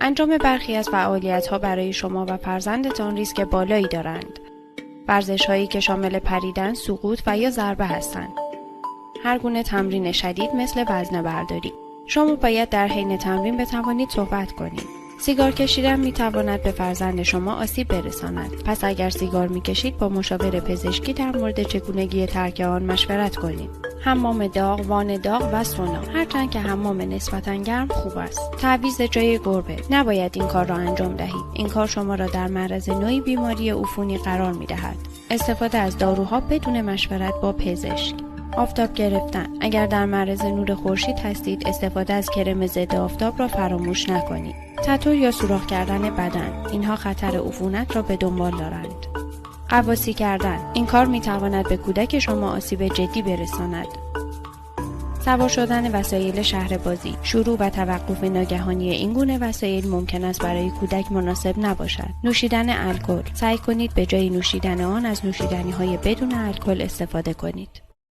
انجام برخی از فعالیت‌ها برای شما و فرزندتان ریسک بالایی دارند. ورزش‌هایی که شامل پریدن، سقوط و یا ضربه هستند. هر گونه تمرین شدید مثل وزنه برداری. شما باید در حین تمرین بتوانید صحبت کنید. سیگار کشیدن میتواند به فرزند شما آسیب برساند. پس اگر سیگار میکشید با مشاور پزشکی در مورد چگونگی ترک آن مشورت کنید. حمام داغ، وان داغ و سونا. هرچند که حمام نسبتاً گرم خوب است. تعویض جای گربه. نباید این کار را انجام دهید. این کار شما را در معرض نوعی بیماری عفونی قرار میدهد. استفاده از داروها بدون مشورت با پزشک. آفتاب گرفتن. اگر در معرض نور خورشید هستید، استفاده از کرم ضد آفتاب را فراموش نکنید. تتو یا سوراخ کردن بدن. اینها خطر عفونت را به دنبال دارند. غواصی کردن. این کار میتواند به کودک شما آسیب جدی برساند. سوار شدن وسایل شهربازی. شروع و توقف ناگهانی این گونه وسایل ممکن است برای کودک مناسب نباشد. نوشیدن الکل. سعی کنید به جای نوشیدن آن از نوشیدنی‌های بدون الکل استفاده کنید.